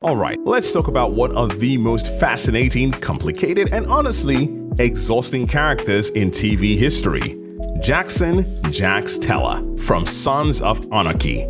Alright, let's talk about one of the most fascinating, complicated, and honestly, exhausting characters in TV history. Jax Teller from Sons of Anarchy.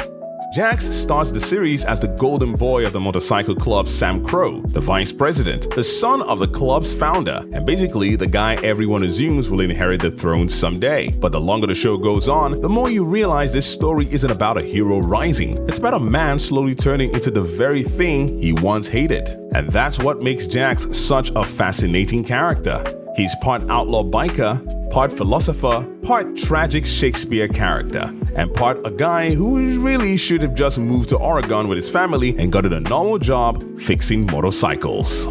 Jax starts the series as the golden boy of the motorcycle club SAMCRO, the vice president, the son of the club's founder, and basically the guy everyone assumes will inherit the throne someday. But the longer the show goes on, the more you realize this story isn't about a hero rising. It's about a man slowly turning into the very thing he once hated. And that's what makes Jax such a fascinating character. He's part outlaw biker, part philosopher, part tragic Shakespeare character, and part a guy who really should have just moved to Oregon with his family and gotten a normal job fixing motorcycles.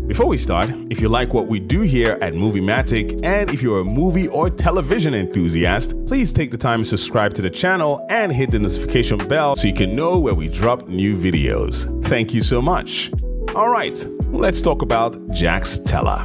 Before we start, if you like what we do here at Moviematic, and if you're a movie or television enthusiast, please take the time to subscribe to the channel and hit the notification bell so you can know when we drop new videos. Thank you so much. Alright, let's talk about Jax Teller.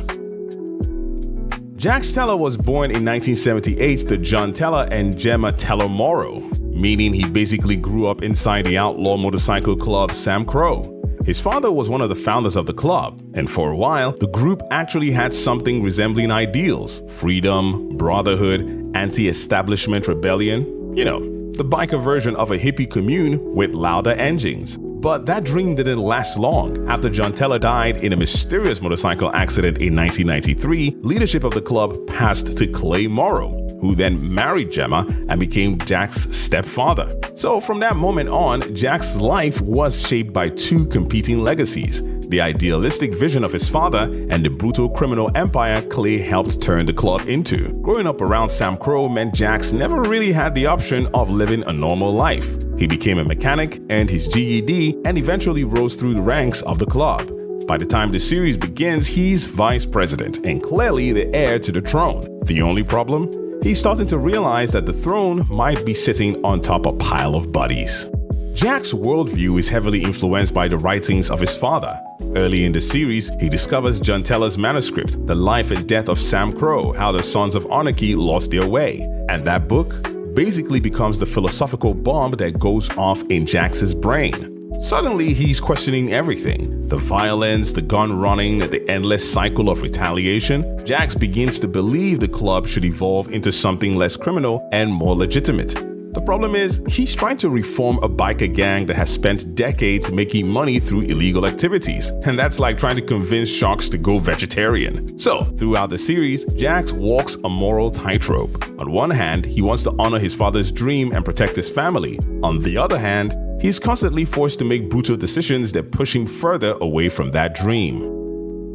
Jax Teller was born in 1978 to John Teller and Gemma Teller Morrow, meaning he basically grew up inside the outlaw motorcycle club SAMCRO. His father was one of the founders of the club, and for a while, the group actually had something resembling ideals: freedom, brotherhood, anti-establishment rebellion. You know, the biker version of a hippie commune with louder engines. But that dream didn't last long. After John Teller died in a mysterious motorcycle accident in 1993, leadership of the club passed to Clay Morrow, who then married Gemma and became Jax's stepfather. So from that moment on, Jax's life was shaped by two competing legacies: the idealistic vision of his father and the brutal criminal empire Clay helped turn the club into. Growing up around SAMCRO meant Jax never really had the option of living a normal life. He became a mechanic, earned his GED, and eventually rose through the ranks of the club. By the time the series begins, he's vice president and clearly the heir to the throne. The only problem? He's starting to realize that the throne might be sitting on top of a pile of bodies. Jax's worldview is heavily influenced by the writings of his father. Early in the series, he discovers John Teller's manuscript, The Life and Death of SAMCRO: How the Sons of Anarchy Lost Their Way. And that book basically becomes the philosophical bomb that goes off in Jax's brain. Suddenly, he's questioning everything: the violence, the gun running, the endless cycle of retaliation. Jax begins to believe the club should evolve into something less criminal and more legitimate. The problem is, he's trying to reform a biker gang that has spent decades making money through illegal activities. And that's like trying to convince sharks to go vegetarian. So, throughout the series, Jax walks a moral tightrope. On one hand, he wants to honor his father's dream and protect his family. On the other hand, he's constantly forced to make brutal decisions that push him further away from that dream.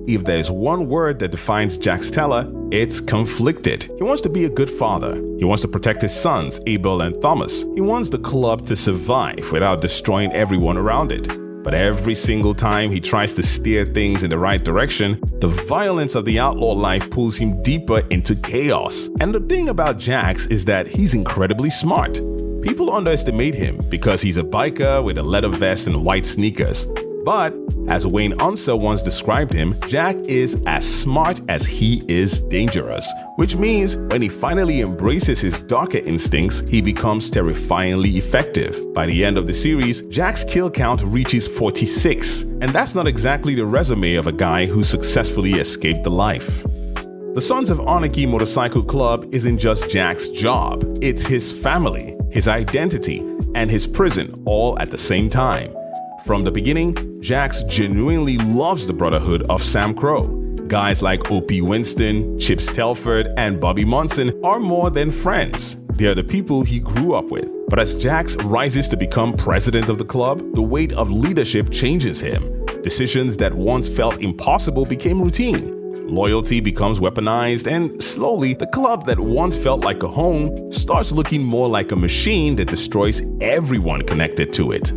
If there's one word that defines Jax Teller, it's conflicted. He wants to be a good father. He wants to protect his sons, Abel and Thomas. He wants the club to survive without destroying everyone around it. But every single time he tries to steer things in the right direction, the violence of the outlaw life pulls him deeper into chaos. And the thing about Jax is that he's incredibly smart. People underestimate him because he's a biker with a leather vest and white sneakers. But, as Wayne Unser once described him, Jack is as smart as he is dangerous, which means when he finally embraces his darker instincts, he becomes terrifyingly effective. By the end of the series, Jack's kill count reaches 46, and that's not exactly the resume of a guy who successfully escaped the life. The Sons of Anarchy Motorcycle Club isn't just Jack's job, it's his family, his identity, and his prison all at the same time. From the beginning, Jax genuinely loves the brotherhood of SAMCRO. Guys like O.P. Winston, Chips Telford, and Bobby Munson are more than friends. They are the people he grew up with. But as Jax rises to become president of the club, the weight of leadership changes him. Decisions that once felt impossible became routine. Loyalty becomes weaponized, and slowly, the club that once felt like a home starts looking more like a machine that destroys everyone connected to it.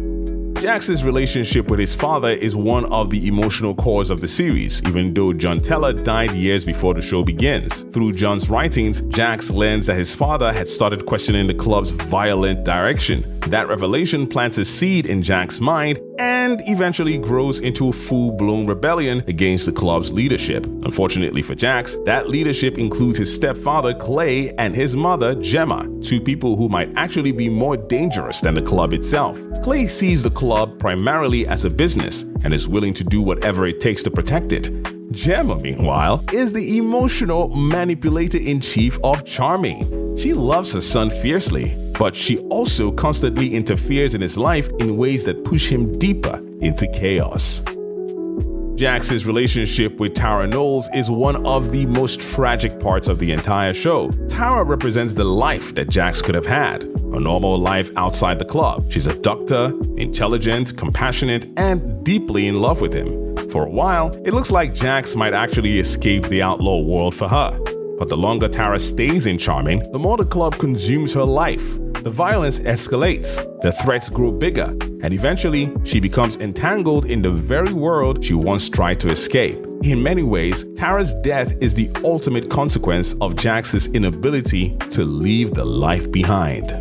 Jax's relationship with his father is one of the emotional cores of the series, even though John Teller died years before the show begins. Through John's writings, Jax learns that his father had started questioning the club's violent direction. That revelation plants a seed in Jax's mind and eventually grows into a full-blown rebellion against the club's leadership. Unfortunately for Jax, that leadership includes his stepfather Clay and his mother Gemma, two people who might actually be more dangerous than the club itself. Clay sees the club primarily as a business and is willing to do whatever it takes to protect it. Gemma, meanwhile, is the emotional manipulator-in-chief of Charming. She loves her son fiercely, but she also constantly interferes in his life in ways that push him deeper into chaos. Jax's relationship with Tara Knowles is one of the most tragic parts of the entire show. Tara represents the life that Jax could have had, a normal life outside the club. She's a doctor, intelligent, compassionate, and deeply in love with him. For a while, it looks like Jax might actually escape the outlaw world for her. But the longer Tara stays in Charming, the more the club consumes her life. The violence escalates, the threats grow bigger, and eventually she becomes entangled in the very world she once tried to escape. In many ways, Tara's death is the ultimate consequence of Jax's inability to leave the life behind.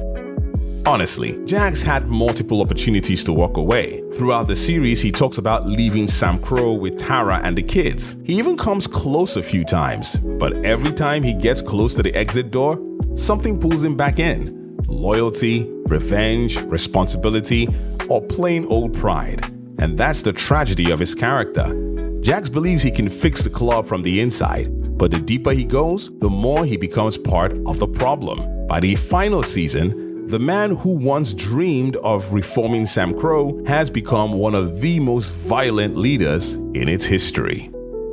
Honestly, Jax had multiple opportunities to walk away. Throughout the series, he talks about leaving SAMCRO with Tara and the kids. He even comes close a few times, but every time he gets close to the exit door, something pulls him back in. Loyalty, revenge, responsibility, or plain old pride. And that's the tragedy of his character. Jax believes he can fix the club from the inside, but the deeper he goes, the more he becomes part of the problem. By the final season, the man who once dreamed of reforming SAMCRO has become one of the most violent leaders in its history.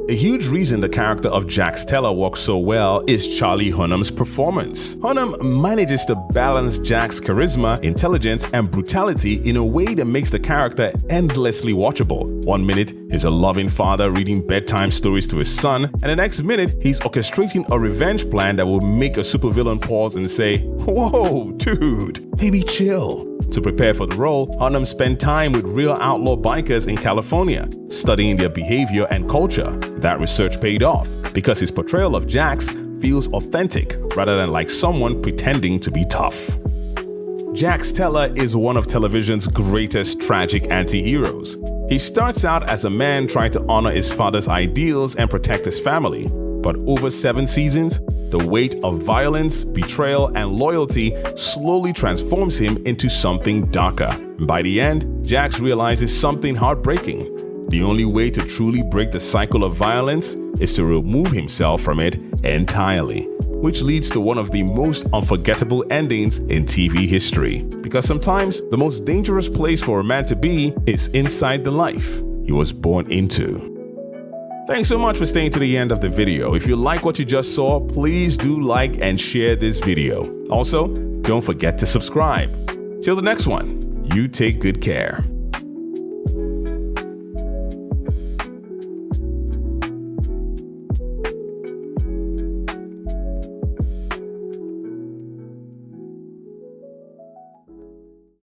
A huge reason the character of Jax Teller works so well is Charlie Hunnam's performance. Hunnam manages to balance Jax's charisma, intelligence, and brutality in a way that makes the character endlessly watchable. One minute, he's a loving father reading bedtime stories to his son, and the next minute, he's orchestrating a revenge plan that will make a supervillain pause and say, "Whoa, dude, maybe chill." To prepare for the role, Hunnam spent time with real outlaw bikers in California, studying their behavior and culture. That research paid off because his portrayal of Jax feels authentic rather than like someone pretending to be tough. Jax Teller is one of television's greatest tragic anti-heroes. He starts out as a man trying to honor his father's ideals and protect his family. But over 7 seasons, the weight of violence, betrayal, and loyalty slowly transforms him into something darker. By the end, Jax realizes something heartbreaking. The only way to truly break the cycle of violence is to remove himself from it entirely, which leads to one of the most unforgettable endings in TV history. Because sometimes the most dangerous place for a man to be is inside the life he was born into. Thanks so much for staying to the end of the video. If you like what you just saw, please do like and share this video. Also, don't forget to subscribe. Till the next one, you take good care.